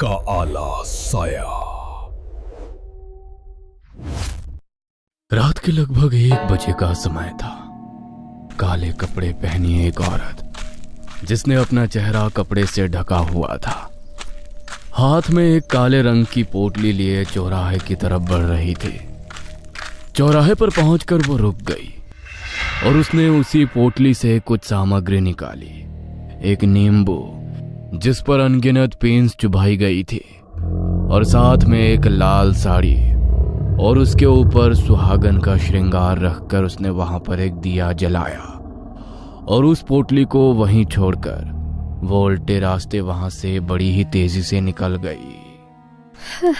का आला साया। रात के लगभग 1 बजे का समय था। काले कपड़े पहनी एक औरत, जिसने अपना चेहरा कपड़े से ढका हुआ था, हाथ में एक काले रंग की पोटली लिए चौराहे की तरफ बढ़ रही थी। चौराहे पर पहुंचकर वो रुक गई और उसने उसी पोटली से कुछ सामग्री निकाली। एक नींबू जिस पर अनगिनत पेंस चुभाई गई थी, और साथ में एक लाल साड़ी, और उसके ऊपर सुहागन का श्रृंगार रखकर उसने वहां पर एक दिया जलाया और उस पोटली को वहीं छोड़कर वो उल्टे रास्ते वहां से बड़ी ही तेजी से निकल गई।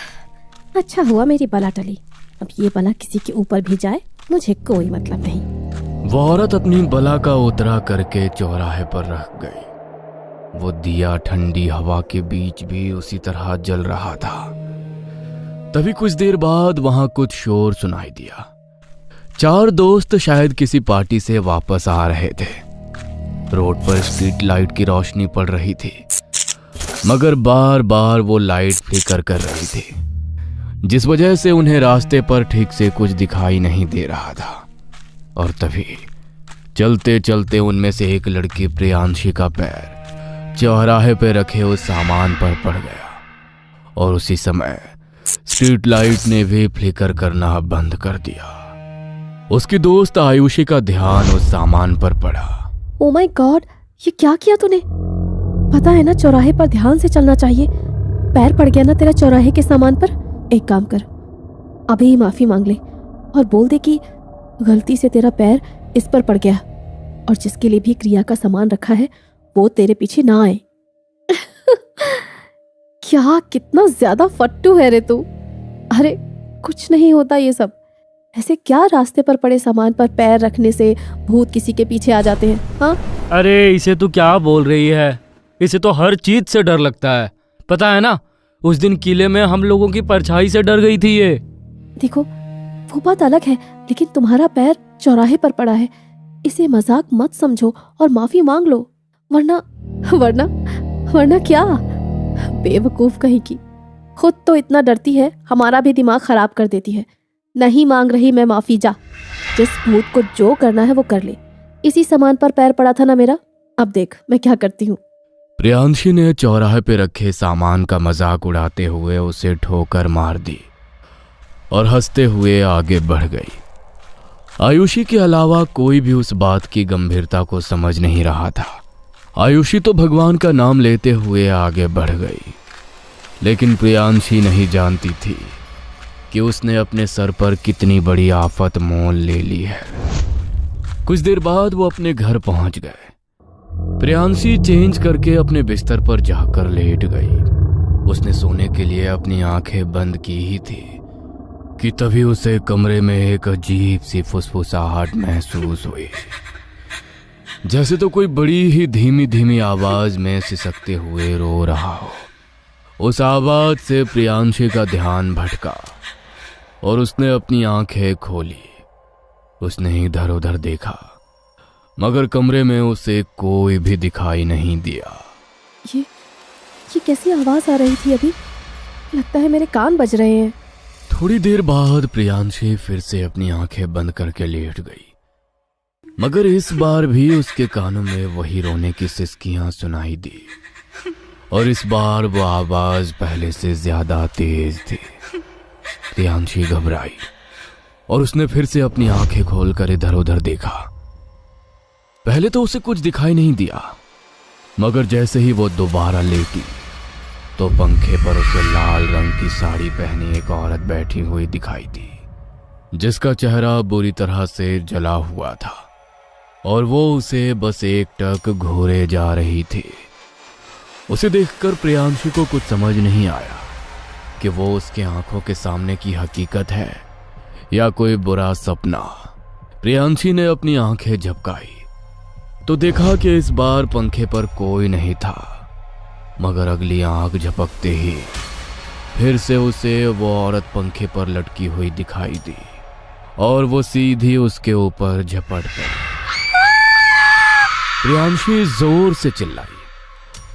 अच्छा हुआ मेरी बला टली। अब ये बला किसी के ऊपर भी जाए, मुझे कोई मतलब नहीं। वो औरत अपनी बला का उतरा करके चौराहे पर रख गई। वो दिया ठंडी हवा के बीच भी उसी तरह जल रहा था। तभी कुछ देर बाद वहां कुछ शोर सुनाई दिया। 4 दोस्त शायद किसी पार्टी से वापस आ रहे थे। रोड पर स्ट्रीट लाइट की रोशनी पड़ रही थी, मगर बार बार वो लाइट फ्लिकर कर रही थी, जिस वजह से उन्हें रास्ते पर ठीक से कुछ दिखाई नहीं दे रहा था। और तभी चलते चलते उनमें से एक लड़की प्रियांशी का पैर चौराहे पे रखे उस सामान पर पड़ गया, और उसी समय स्ट्रीट लाइट ने भी फ्लिकर करना बंद कर दिया। उसकी दोस्त आयुषी का ध्यान उस सामान पर पड़ा। ओ माय गॉड, ये क्या किया तूने? पता है ना चौराहे पर ध्यान से चलना चाहिए। पैर पड़ गया ना तेरा चौराहे के सामान पर। एक काम कर, अभी ही माफी मांग ले और बोल दे कि गलती से तेरा पैर इस पर पड़ गया, और जिसके लिए भी क्रिया का सामान रखा है वो तेरे पीछे ना आए। क्या कितना ज्यादा फट्टू है रे तू। अरे कुछ नहीं होता ये सब। ऐसे क्या रास्ते पर पड़े सामान पर पैर रखने से भूत किसी के पीछे आ जाते हैं? हाँ, अरे इसे तू क्या बोल रही है? इसे तो हर चीज से डर लगता है, पता है ना। उस दिन किले में हम लोगों की परछाई से डर गई थी ये। देखो वो बात अलग है, लेकिन तुम्हारा पैर चौराहे पर पड़ा है, इसे मजाक मत समझो और माफी मांग लो, वरना वरना वरना क्या? बेवकूफ कहीं की। खुद तो इतना डरती है, हमारा भी दिमाग खराब कर देती है। नहीं मांग रही मैं माफी, जा। जिस भूत को जो करना है वो कर ले। इसी सामान पर पैर पड़ा था ना मेरा, अब देख मैं क्या करती हूँ। प्रियांशी ने चौराहे पे रखे सामान का मजाक उड़ाते हुए उसे ठोकर मार दी और हंसते हुए आगे बढ़ गई। आयुषी के अलावा कोई भी उस बात की गंभीरता को समझ नहीं रहा था। आयुषी तो भगवान का नाम लेते हुए आगे बढ़ गई, लेकिन प्रियांशी नहीं जानती थी कि उसने अपने सर पर कितनी बड़ी आफत मोल ले ली है। कुछ देर बाद वो अपने घर पहुंच गए। प्रियांशी चेंज करके अपने बिस्तर पर जाकर लेट गई। उसने सोने के लिए अपनी आंखें बंद की ही थी कि तभी उसे कमरे में एक अजीब सी फुसफुसाहट महसूस हुई, जैसे तो कोई बड़ी ही धीमी धीमी आवाज में सिसकते हुए रो रहा हो। उस आवाज से प्रियांशी का ध्यान भटका और उसने अपनी आंखें खोली। उसने इधर उधर देखा, मगर कमरे में उसे कोई भी दिखाई नहीं दिया। ये कैसी आवाज आ रही थी अभी? लगता है मेरे कान बज रहे हैं। थोड़ी देर बाद प्रियांशी फिर से अपनी आंखें बंद करके लेट गई, मगर इस बार भी उसके कानों में वही रोने की सिसकियां सुनाई दी, और इस बार वो आवाज पहले से ज्यादा तेज थी। प्रियांशी घबराई और उसने फिर से अपनी आंखें खोलकर इधर उधर देखा। पहले तो उसे कुछ दिखाई नहीं दिया, मगर जैसे ही वो दोबारा लेटी तो पंखे पर उसे लाल रंग की साड़ी पहनी एक औरत बैठी हुई दिखाई दी, जिसका चेहरा बुरी तरह से जला हुआ था, और वो उसे बस एकटक घूरे जा रही थी। उसे देखकर प्रियांशी को कुछ समझ नहीं आया कि वो उसके आंखों के सामने की हकीकत है या कोई बुरा सपना। प्रियांशी ने अपनी आंखें झपकाई तो देखा कि इस बार पंखे पर कोई नहीं था, मगर अगली आंख झपकते ही फिर से उसे वो औरत पंखे पर लटकी हुई दिखाई दी, और वो सीधी उसके ऊपर झपट पड़ी। प्रियांशी जोर से चिल्लाई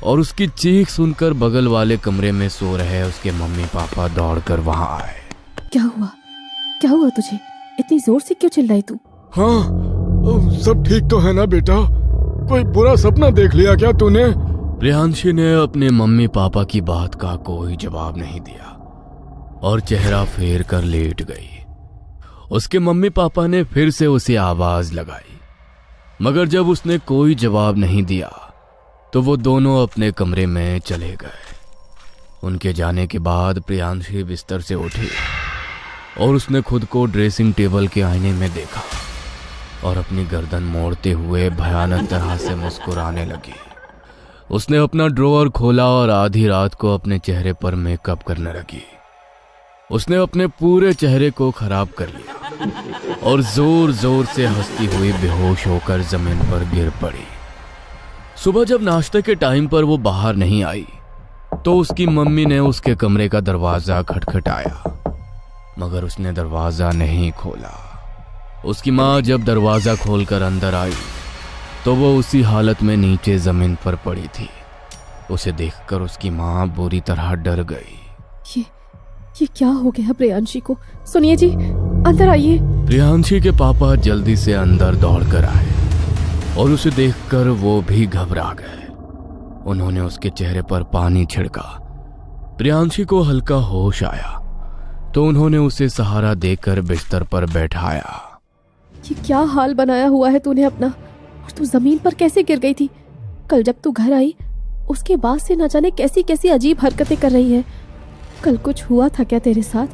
और उसकी चीख सुनकर बगल वाले कमरे में सो रहे उसके मम्मी पापा दौड़कर वहां आए। क्या हुआ तुझे? इतनी जोर से क्यों चिल्लाई तू? हाँ, सब ठीक तो है ना बेटा? कोई बुरा सपना देख लिया क्या तूने? प्रियांशी ने अपने मम्मी पापा की बात का कोई जवाब नहीं दिया और चेहरा फेर कर लेट गई। उसके मम्मी पापा ने फिर से उसे आवाज लगाई, मगर जब उसने कोई जवाब नहीं दिया तो वो दोनों अपने कमरे में चले गए। उनके जाने के बाद प्रियांशी बिस्तर से उठी और उसने खुद को ड्रेसिंग टेबल के आईने में देखा और अपनी गर्दन मोड़ते हुए भयानक तरह से मुस्कुराने लगी। उसने अपना ड्रॉअर खोला और आधी रात को अपने चेहरे पर मेकअप करने लगी। उसने अपने पूरे चेहरे को खराब कर लिया और जोर जोर से हंसती हुई बेहोश होकर जमीन पर गिर पड़ी। सुबह जब नाश्ते के टाइम पर वो बाहर नहीं आई तो उसकी मम्मी ने उसके कमरे का दरवाजा खटखटाया, मगर उसने दरवाजा नहीं खोला। उसकी माँ जब दरवाजा खोलकर अंदर आई तो वो उसी हालत में नीचे जमीन पर पड़ी थी। उसे देखकर उसकी माँ बुरी तरह डर गई। ये क्या हो गया प्रियांशी को? सुनिए जी, अंदर आइए। प्रियांशी के पापा जल्दी से अंदर दौड़कर आए और उसे देखकर वो भी घबरा गए। उन्होंने उसके चेहरे पर पानी छिड़का। प्रियांशी को हल्का होश आया तो उन्होंने उसे सहारा देकर बिस्तर पर बैठाया। ये क्या हाल बनाया हुआ है तूने अपना? और तू जमीन पर कैसे गिर गई थी? कल जब तू घर आई उसके बाद से न जाने कैसी कैसी अजीब हरकतें कर रही है। कल कुछ हुआ था क्या तेरे साथ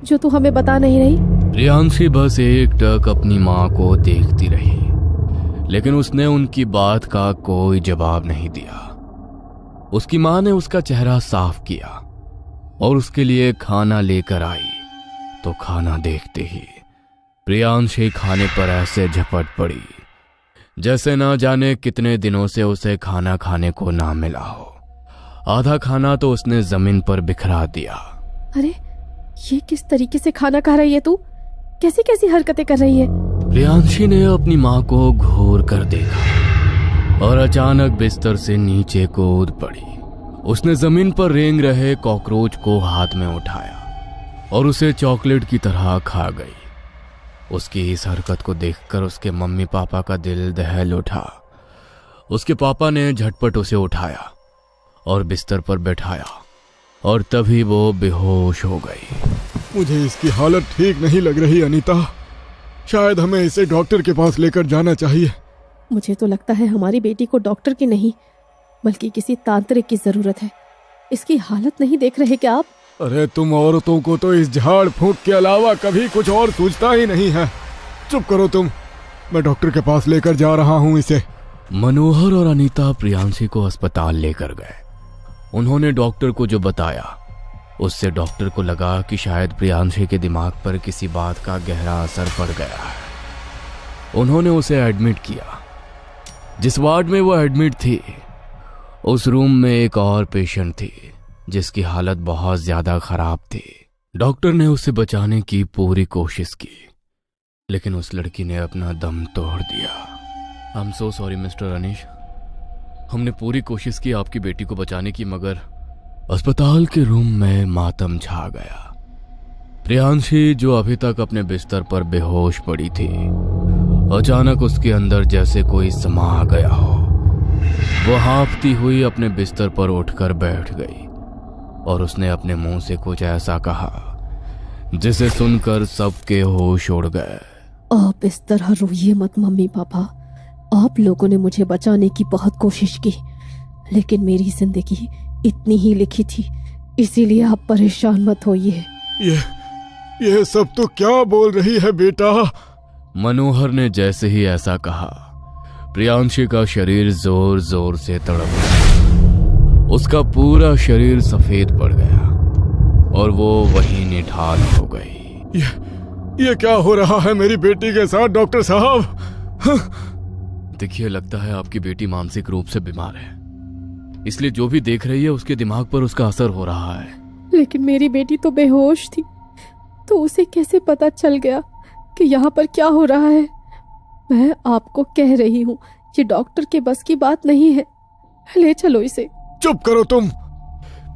जो तू हमें बता नहीं रही? प्रियांशी बस एकटक अपनी माँ को देखती रही, लेकिन उसने उनकी बात का कोई जवाब नहीं दिया। उसकी माँ ने उसका चेहरा साफ किया और उसके लिए खाना लेकर आई तो खाना देखते ही प्रियांशी खाने पर ऐसे झपट पड़ी जैसे ना जाने कितने दिनों से उसे खाना खाने को ना मिला हो। आधा खाना तो उसने जमीन पर बिखरा दिया। अरे ये किस तरीके से खाना खा रही है तू? कैसी कैसी हरकतें कर रही है? प्रियांशी ने अपनी माँ को घूर कर देखा और अचानक बिस्तर से नीचे कूद पड़ी। उसने जमीन पर रेंग रहे कॉकरोच को हाथ में उठाया और उसे चॉकलेट की तरह खा गई। उसकी इस हरकत को देखकर उसके मम्मी पापा का दिल दहल उठा। उसके पापा ने झटपट उसे उठाया और बिस्तर पर बैठाया और तभी वो बेहोश हो गई। मुझे इसकी हालत ठीक नहीं लग रही अनीता। शायद हमें इसे डॉक्टर के पास लेकर जाना चाहिए। मुझे तो लगता है हमारी बेटी को डॉक्टर की नहीं बल्कि किसी तांत्रिक की जरूरत है। इसकी हालत नहीं देख रहे क्या आप? अरे तुम औरतों को तो इस झाड़ फूंक के अलावा कभी कुछ और सूझता ही नहीं है। चुप करो तुम, मैं डॉक्टर के पास लेकर जा रहा हूँ इसे। मनोहर और अनीता प्रियांशी को अस्पताल लेकर गए। उन्होंने डॉक्टर को जो बताया उससे डॉक्टर को लगा कि शायद प्रियांशी के दिमाग पर किसी बात का गहरा असर पड़ गया है। उन्होंने उसे एडमिट किया। जिस वार्ड में वो एडमिट थी उस रूम में एक और पेशेंट थी जिसकी हालत बहुत ज्यादा खराब थी। डॉक्टर ने उसे बचाने की पूरी कोशिश की लेकिन उस लड़की ने अपना दम तोड़ दिया। I am so sorry mister Anish, हमने पूरी कोशिश की आपकी बेटी को बचाने की, मगर अस्पताल के रूम में मातम छा गया। प्रियांशी जो अभी तक अपने बिस्तर पर बेहोश पड़ी थी, अचानक उसके अंदर जैसे कोई समा गया हो। वो हाँफती हुई अपने बिस्तर पर उठकर बैठ गई और उसने अपने मुंह से कुछ ऐसा कहा जिसे सुनकर सबके होश उड़ गए। आप इस तरह रोइए मत मम्मी पापा। आप लोगों ने मुझे बचाने की बहुत कोशिश की लेकिन मेरी जिंदगी इतनी ही लिखी थी, इसीलिए आप परेशान मत होइए। ये सब तो क्या बोल रही है बेटा? मनोहर ने जैसे ही ऐसा कहा प्रियांशी का शरीर जोर जोर से तड़प गया। उसका पूरा शरीर सफेद पड़ गया और वो वहीं निठाल हो गई। ये क्या हो रहा है मेरी बेटी के साथ डॉक्टर साहब? देखिए, लगता है आपकी बेटी मानसिक रूप से बीमार है, इसलिए जो भी देख रही है उसके दिमाग पर उसका असर हो रहा है। लेकिन मेरी बेटी तो बेहोश थी, तो उसे कैसे पता चल गया कि यहाँ पर क्या हो रहा है? मैं आपको कह रही हूँ ये डॉक्टर के बस की बात नहीं है। ले चलो इसे। चुप करो तुम।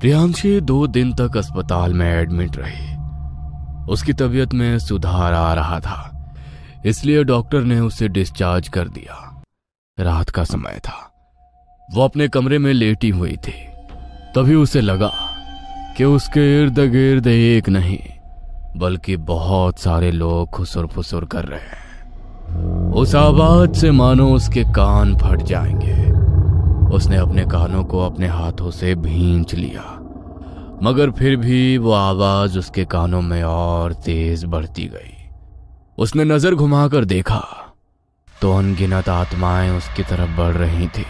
प्रियांशी 2 दिन तक अस्पताल में एडमिट रही। उसकी तबीयत में सुधार आ रहा था, इसलिए डॉक्टर ने उसे डिस्चार्ज कर दिया। रात का समय था, वो अपने कमरे में लेटी हुई थी। तभी उसे लगा कि उसके इर्द गिर्द एक नहीं बल्कि बहुत सारे लोग खुसुर फुसुर कर रहे हैं। उस आवाज से मानो उसके कान फट जाएंगे। उसने अपने कानों को अपने हाथों से भींच लिया, मगर फिर भी वो आवाज उसके कानों में और तेज बढ़ती गई। उसने नजर घुमाकर देखा तो अनगिनत आत्माएं उसकी तरफ बढ़ रही थी,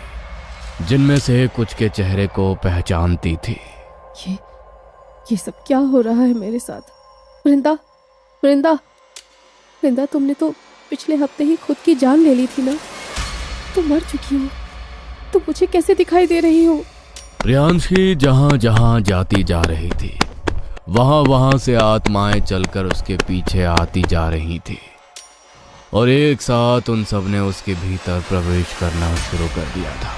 जिनमें से कुछ के चेहरे को पहचानती थी। ये सब क्या हो रहा है मेरे साथ? वृंदा, वृंदा, वृंदा, तुमने तो पिछले हफ्ते ही खुद की जान ले ली थी ना। तुम मर चुकी हो, तुम मुझे कैसे दिखाई दे रही हो? प्रियांशी जहां जहां जाती जा रही थी, वहां वहां से आत्माएं चलकर उसके पीछे आती जा रही थी और एक साथ उन सब ने उसके भीतर प्रवेश करना शुरू कर दिया था।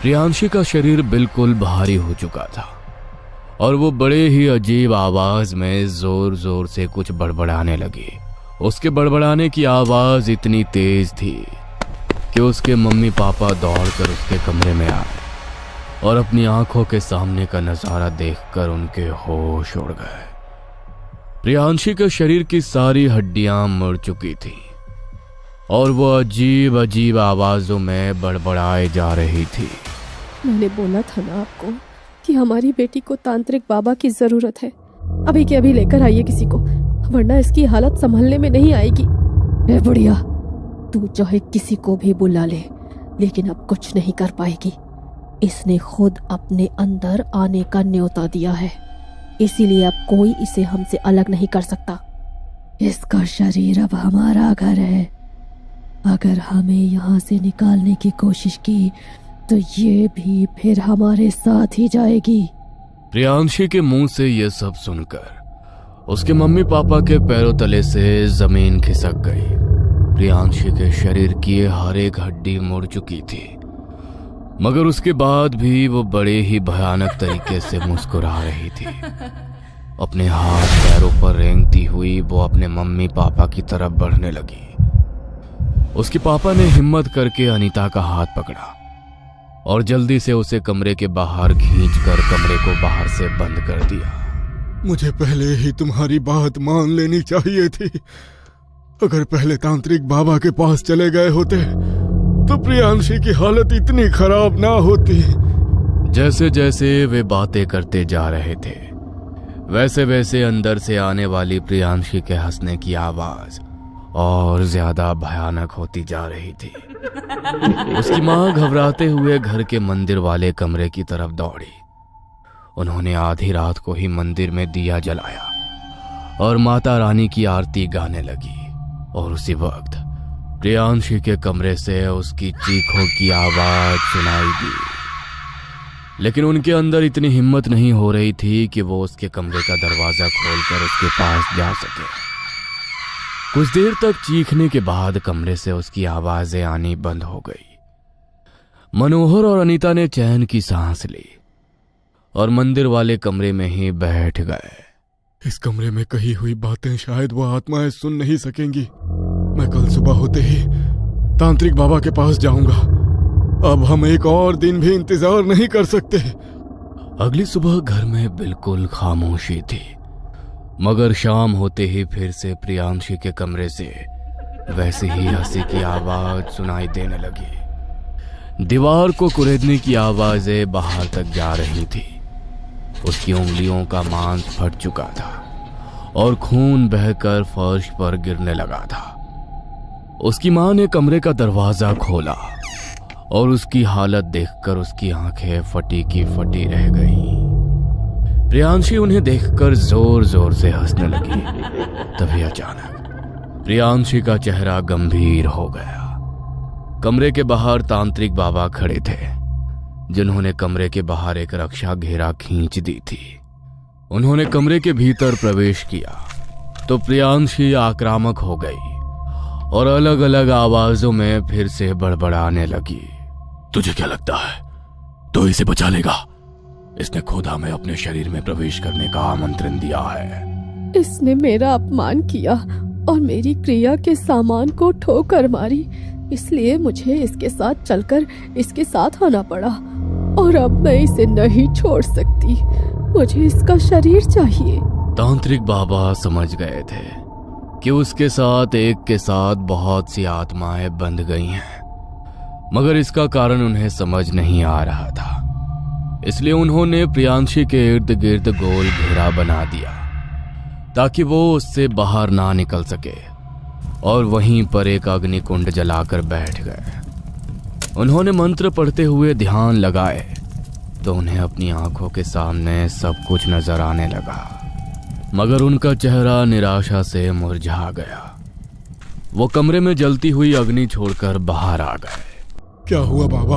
प्रियांशी का शरीर बिल्कुल भारी हो चुका था और वो बड़े ही अजीब आवाज में जोर जोर से कुछ बड़बड़ाने लगी। उसके बड़बड़ाने की आवाज इतनी तेज थी कि उसके मम्मी पापा दौड़कर उसके कमरे में आए और अपनी आंखों के सामने का नजारा देखकर उनके होश उड़ गए। प्रियांशी के शरीर की सारी हड्डियां मुड़ चुकी थी और वो अजीब अजीब आवाजों में बड़बड़ाए जा रही थी। मैंने बोला था ना आपको कि हमारी बेटी को तांत्रिक बाबा की जरूरत है। अभी के अभी लेकर आइए किसी को, वरना इसकी हालत संभलने में नहीं आएगी। ए बुढ़िया, तू चाहे किसी को भी बुला ले, लेकिन अब कुछ नहीं कर पाएगी। इसने खुद अपने अंदर आने का न्योता दिया है, इसीलिए अब कोई इसे हमसे अलग नहीं कर सकता। इसका शरीर अब हमारा घर है। अगर हमें यहाँ से निकालने की कोशिश की तो ये भी फिर हमारे साथ ही जाएगी। प्रियांशी के मुंह से ये सब सुनकर उसके मम्मी पापा के पैरों तले से जमीन खिसक गई। प्रियांशी के शरीर की हर एक हड्डी मुड़ चुकी थी, मगर उसके बाद भी वो बड़े ही भयानक तरीके से मुस्कुरा रही थी। अपने हाथ पैरों पर रेंगती हुई वो अपने मम्मी पापा की तरफ बढ़ने लगी। उसके पापा ने हिम्मत करके अनीता का हाथ पकड़ा और जल्दी से उसे कमरे के बाहर खींचकर कमरे को बाहर से बंद कर दिया। मुझे पहले ही तुम्हारी बात मान लेनी चाहिए थी। अगर पहले तांत्रिक बाबा के पास चले गए होते तो प्रियांशी की हालत इतनी खराब ना होती। जैसे जैसे वे बातें करते जा रहे थे, वैसे वैसे अंदर से आने वाली प्रियांशी के हंसने की आवाज और ज्यादा भयानक होती जा रही थी। उसकी मां घबराते हुए घर के मंदिर वाले कमरे की तरफ दौड़ी। उन्होंने आधी रात को ही मंदिर में दिया जलाया और माता रानी की आरती गाने लगी और उसी वक्त प्रियांशी के कमरे से उसकी चीखों की आवाज सुनाई दी। लेकिन उनके अंदर इतनी हिम्मत नहीं हो रही थी कि वो उसके कमरे का दरवाजा खोलकर उसके पास जा सके। कुछ देर तक चीखने के बाद कमरे से उसकी आवाजें आनी बंद हो गई। मनोहर और अनीता ने चैन की सांस ली और मंदिर वाले कमरे में ही बैठ गए। इस कमरे में कही हुई बातें शायद वो आत्माएं सुन नहीं सकेंगी। मैं कल सुबह होते ही तांत्रिक बाबा के पास जाऊंगा। अब हम एक और दिन भी इंतजार नहीं कर सकते। अगली सुबह घर में बिल्कुल खामोशी थी, मगर शाम होते ही फिर से प्रियांशी के कमरे से वैसे ही हंसी की आवाज सुनाई देने लगी। दीवार को कुरेदने की आवाजें बाहर तक जा रही थी। उसकी उंगलियों का मांस फट चुका था और खून बहकर फर्श पर गिरने लगा था। उसकी मां ने कमरे का दरवाजा खोला और उसकी हालत देखकर उसकी आंखें फटी की फटी रह गईं। प्रियांशी उन्हें देखकर जोर जोर से हंसने लगी। तभी अचानक प्रियांशी का चेहरा गंभीर हो गया। कमरे के बाहर तांत्रिक बाबा खड़े थे, जिन्होंने कमरे के बाहर एक रक्षा घेरा खींच दी थी। उन्होंने कमरे के भीतर प्रवेश किया तो प्रियांशी आक्रामक हो गई और अलग अलग आवाजों में फिर से बड़बड़ाने लगी। तुझे क्या लगता है तू तो इसे बचा लेगा। इसने खुद हमें अपने शरीर में प्रवेश करने का आमंत्रण दिया है। इसने मेरा अपमान किया और मेरी क्रिया के सामान को ठोकर मारी, इसलिए मुझे इसके साथ चलकर इसके साथ आना पड़ा और अब मैं इसे नहीं छोड़ सकती। मुझे इसका शरीर चाहिए। तांत्रिक बाबा समझ गए थे कि उसके साथ एक के साथ बहुत सी आत्माएं बंध गई हैं, मगर इसका कारण उन्हें समझ नहीं आ रहा था। इसलिए उन्होंने प्रियांशी के इर्द गिर्द गोल घेरा बना दिया ताकि वो उससे बाहर ना निकल सके, और वहीं पर एक अग्निकुंड जलाकर बैठ गए। उन्होंने मंत्र पढ़ते हुए ध्यान लगाए तो उन्हें अपनी आंखों के सामने सब कुछ नजर आने लगा, मगर उनका चेहरा निराशा से मुरझा गया। वो कमरे में जलती हुई अग्नि छोड़कर बाहर आ गए। क्या हुआ बाबा,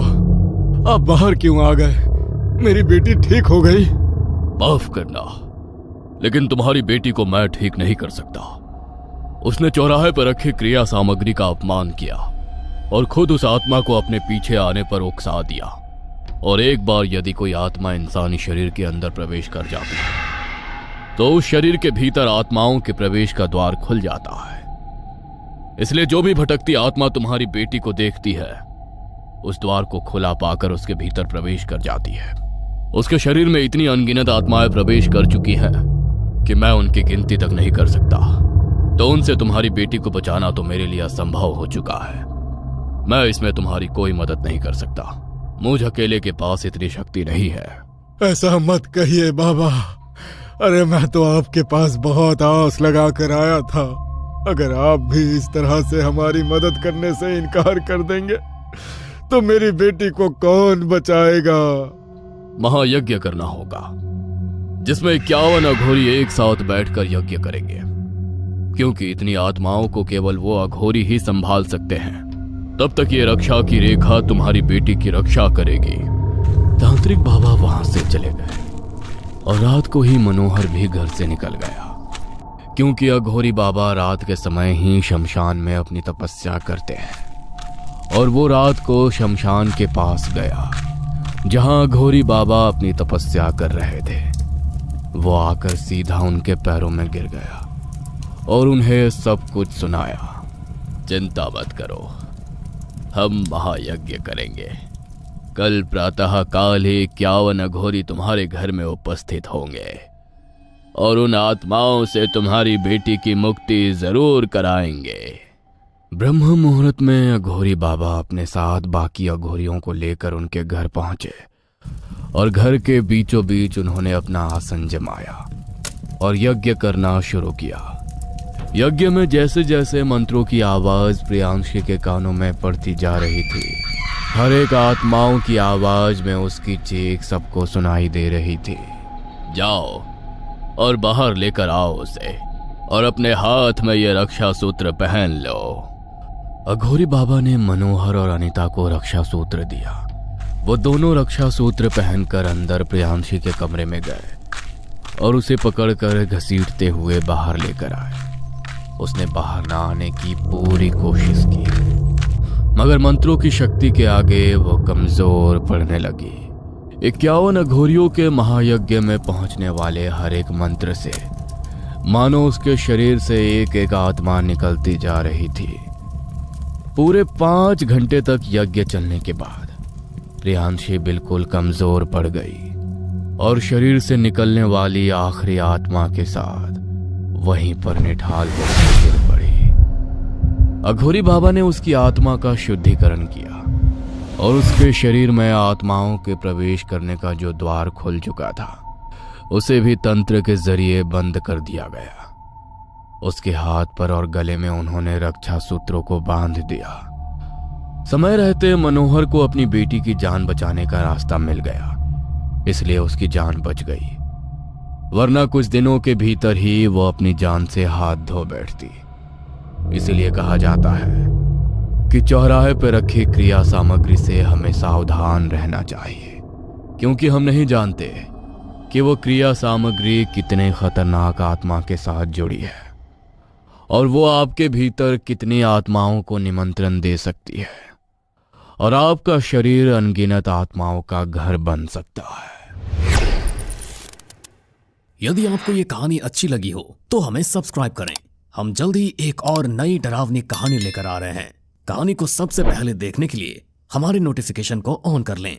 आप बाहर क्यों आ गए? मेरी बेटी ठीक हो गई? माफ करना, लेकिन तुम्हारी बेटी को मैं ठीक नहीं कर सकता। उसने चौराहे पर रखी क्रिया सामग्री का अपमान किया और खुद उस आत्मा को अपने पीछे आने पर उकसा दिया। और एक बार यदि कोई आत्मा इंसानी शरीर के अंदर प्रवेश कर जाती है तो उस शरीर के भीतर आत्माओं के प्रवेश का द्वार खुल जाता है। इसलिए जो भी भटकती आत्मा तुम्हारी बेटी को देखती है उस द्वार को खुला पाकर उसके भीतर प्रवेश कर जाती है। उसके शरीर में इतनी अनगिनत आत्माएं प्रवेश कर चुकी हैं कि मैं उनकी गिनती तक नहीं कर सकता। तो उनसे तुम्हारी बेटी को बचाना तो मेरे लिए असंभव हो चुका है। मैं इसमें तुम्हारी कोई मदद नहीं कर सकता। मुझ अकेले के पास इतनी शक्ति नहीं है। ऐसा मत कहिए बाबा। अरे मैं तो आपके पास बहुत आस लगा कर आया था। अगर आप भी इस तरह से हमारी मदद करने से इनकार कर देंगे तो मेरी बेटी को कौन बचाएगा? महायज्ञ करना होगा जिसमें 51 अघोरी एक साथ बैठकर यज्ञ करेंगे, क्योंकि इतनी आत्माओं को केवल वो अघोरी ही संभाल सकते हैं। तब तक ये रक्षा की रेखा तुम्हारी बेटी की रक्षा करेगी। तांत्रिक बाबा वहां से चले गए और रात को ही मनोहर भी घर से निकल गया, क्योंकि अघोरी बाबा रात के समय ही शमशान में अपनी तपस्या करते हैं। और वो रात को शमशान के पास गया जहां अघोरी बाबा अपनी तपस्या कर रहे थे। वो आकर सीधा उनके पैरों में गिर गया और उन्हें सब कुछ सुनाया। चिंता मत करो, हम महायज्ञ करेंगे। कल प्रातः काल ही 51 अघोरी तुम्हारे घर में उपस्थित होंगे और उन आत्माओं से तुम्हारी बेटी की मुक्ति जरूर कराएंगे। ब्रह्म मुहूर्त में अघोरी बाबा अपने साथ बाकी अघोरियों को लेकर उनके घर पहुंचे और घर के बीचों बीच उन्होंने अपना आसन जमाया और यज्ञ करना शुरू किया। यज्ञ में जैसे जैसे मंत्रों की आवाज प्रियांशी के कानों में पड़ती जा रही थी, हर एक आत्माओं की आवाज में उसकी चीख सबको सुनाई दे रही थी। जाओ और बाहर लेकर आओ उसे और अपने हाथ में ये रक्षा सूत्र पहन लो। अघोरी बाबा ने मनोहर और अनीता को रक्षा सूत्र दिया। वो दोनों रक्षा सूत्र पहनकर अंदर प्रियांशी के कमरे में गए और उसे पकड़कर घसीटते हुए बाहर लेकर आए। उसने बाहर ना आने की पूरी कोशिश की, मगर मंत्रों की शक्ति के आगे वो कमजोर पड़ने लगी। 51 अघोरियों के महायज्ञ में पहुंचने वाले हर एक मंत्र से मानो उसके शरीर से एक एक आत्मा निकलती जा रही थी। पूरे 5 घंटे तक यज्ञ चलने के बाद प्रियांशी बिल्कुल कमजोर पड़ गई और शरीर से निकलने वाली आखिरी आत्मा के साथ वहीं पर निठाल होकर गिर पड़ी। अघोरी बाबा ने उसकी आत्मा का शुद्धिकरण किया और उसके शरीर में आत्माओं के प्रवेश करने का जो द्वार खुल चुका था उसे भी तंत्र के जरिए बंद कर दिया गया। उसके हाथ पर और गले में उन्होंने रक्षा सूत्रों को बांध दिया। समय रहते मनोहर को अपनी बेटी की जान बचाने का रास्ता मिल गया, इसलिए उसकी जान बच गई, वरना कुछ दिनों के भीतर ही वो अपनी जान से हाथ धो बैठती। इसलिए कहा जाता है कि चौराहे पर रखी क्रिया सामग्री से हमें सावधान रहना चाहिए, क्योंकि हम नहीं जानते कि वो क्रिया सामग्री कितने खतरनाक आत्मा के साथ जुड़ी है और वो आपके भीतर कितनी आत्माओं को निमंत्रण दे सकती है। और आपका शरीर अनगिनत आत्माओं का घर बन सकता है। यदि आपको ये कहानी अच्छी लगी हो तो हमें सब्सक्राइब करें। हम जल्द ही एक और नई डरावनी कहानी लेकर आ रहे हैं। कहानी को सबसे पहले देखने के लिए हमारे नोटिफिकेशन को ऑन कर लें।